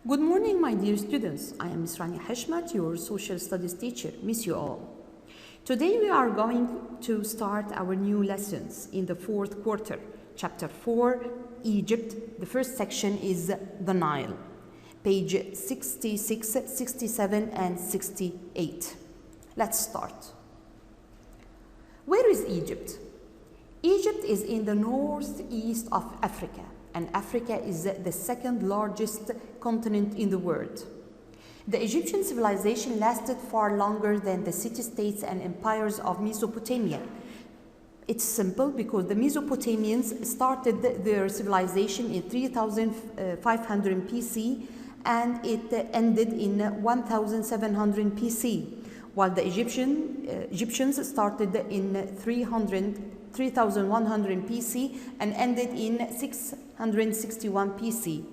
Good morning, my dear students. I am Ms. Rania Hashmat, your social studies teacher. Miss you all. Today we are going to start our new lessons in the fourth quarter. Chapter 4, Egypt. The first section is the Nile. Page 66, 67, and 68. Let's start. Where is Egypt? Egypt is in the northeast of Africa, and Africa is the second largest continent in the world. The Egyptian civilization lasted far longer than the city-states and empires of Mesopotamia. It's simple because the Mesopotamians started their civilization in 3500 BC and it ended in 1700 BC, while the Egyptians started in 3100 BC and ended in 661 BC.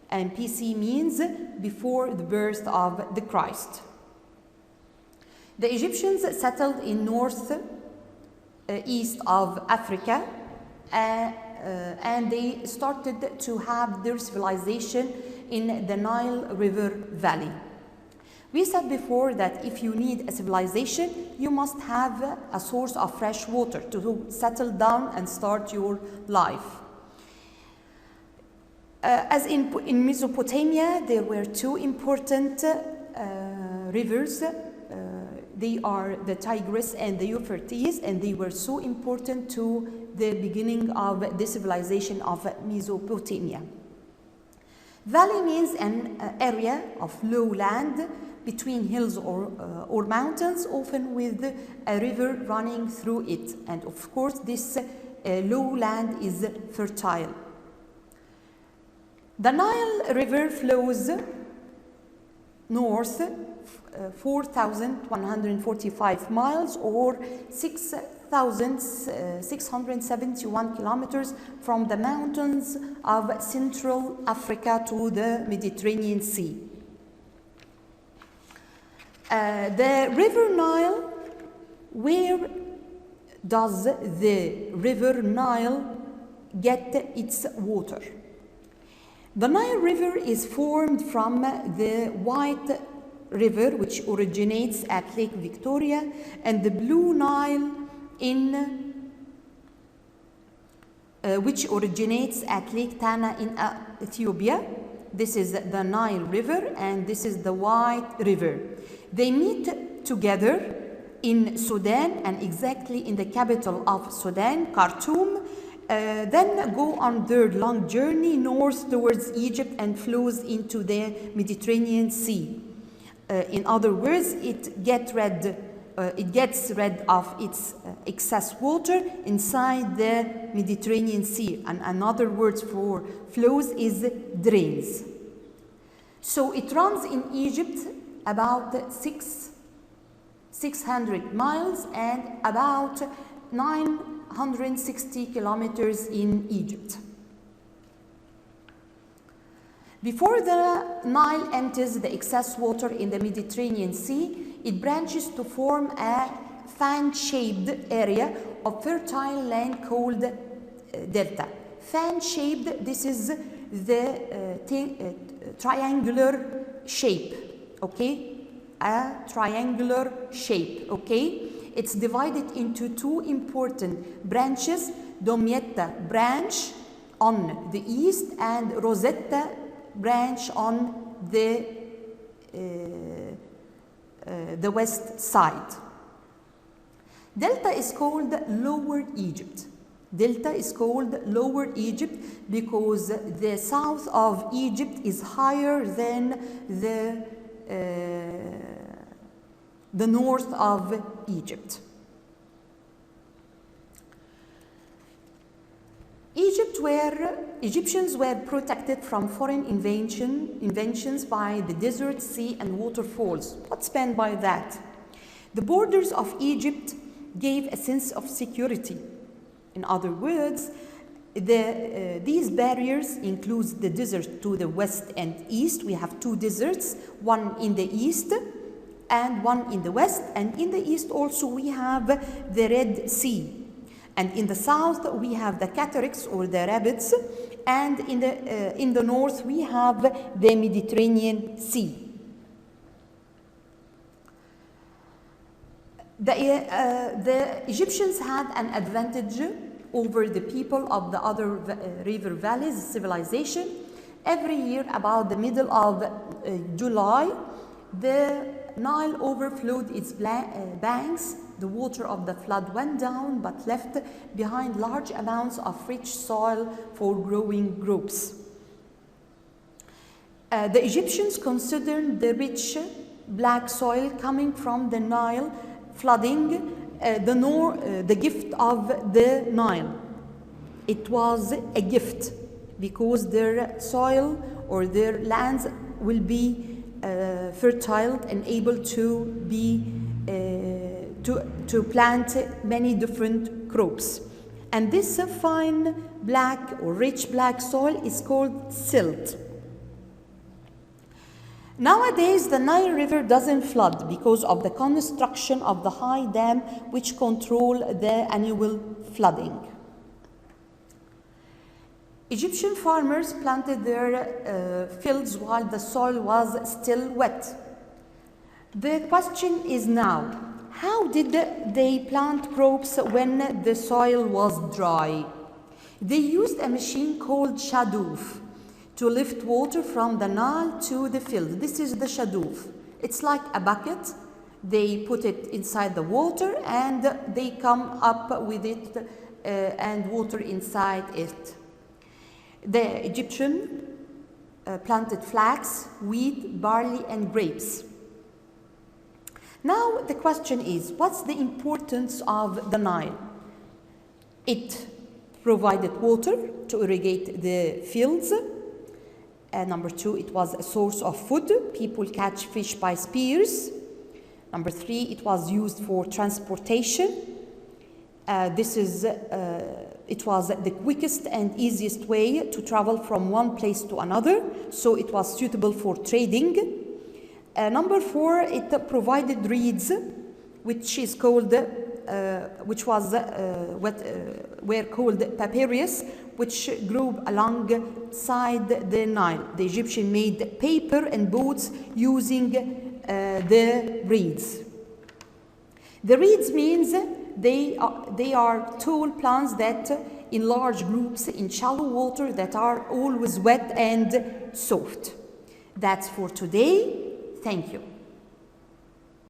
And BC means before the birth of the Christ. The Egyptians settled in northeast of Africa and they started to have their civilization in the Nile River Valley. We said before that if you need a civilization, you must have a source of fresh water to settle down and start your life. As in Mesopotamia, there were two important rivers. They are the Tigris and the Euphrates, and they were so important to the beginning of the civilization of Mesopotamia. Valley means an area of low land between hills or mountains, often with a river running through it. And of course, this low land is fertile. The Nile River flows north 4,145 miles or 6,671 kilometers from the mountains of Central Africa to the Mediterranean Sea. The River Nile, where does the River Nile get its water? The Nile River is formed from the White River, which originates at Lake Victoria, and the Blue Nile which originates at Lake Tana in Ethiopia. This is the Nile River, and this is the White River. They meet together in Sudan, and exactly in the capital of Sudan, Khartoum, then go on their long journey north towards Egypt and flows into the Mediterranean Sea. In other words, it gets rid of its excess water inside the Mediterranean Sea. And another word for flows is drains. So it runs in Egypt about 600 miles and about 960 kilometers in Egypt. Before the Nile enters the excess water in the Mediterranean Sea, it branches to form a fan-shaped area of fertile land called delta. Fan-shaped, this is the triangular shape, okay? A triangular shape, okay? It's divided into two important branches, Damietta branch on the east and Rosetta branch on the west side. Delta is called Lower Egypt. Delta is called Lower Egypt because the south of Egypt is higher than the north of Egypt. Egyptians were protected from foreign inventions by the desert, sea, and waterfalls. What's meant by that? The borders of Egypt gave a sense of security. In other words, these barriers include the desert to the west and east. We have two deserts, one in the east and one in the west. And in the east also we have the Red Sea. And in the south, we have the cataracts or the rapids, and in the north we have the Mediterranean Sea. The Egyptians had an advantage over the people of the other river valleys civilization. Every year about the middle of July, the Nile overflowed its banks. The water of the flood went down but left behind large amounts of rich soil for growing crops. The Egyptians considered the rich black soil coming from the Nile flooding the gift of the Nile. It was a gift because their soil or their lands will be fertile and able to be to plant many different crops. And this fine black or rich black soil is called silt. Nowadays, the Nile River doesn't flood because of the construction of the high dam which control the annual flooding. Egyptian farmers planted their fields while the soil was still wet. The question is now, how did they plant crops when the soil was dry? They used a machine called shadoof to lift water from the Nile to the field. This is the shadoof. It's like a bucket. They put it inside the water and they come up with it and water inside it. The Egyptian planted flax, wheat, barley, and grapes. Now the question is, what's the importance of the Nile? It provided water to irrigate the fields. Number 2, it was a source of food. People catch fish by spears. Number 3, it was used for transportation. It was the quickest and easiest way to travel from one place to another, so it was suitable for trading. Number 4, it provided reeds, which is called, were called papyrus, which grew alongside the Nile. The Egyptians made paper and boats using the reeds. The reeds means they are tall plants that in large groups in shallow water that are always wet and soft. That's for today. Thank you.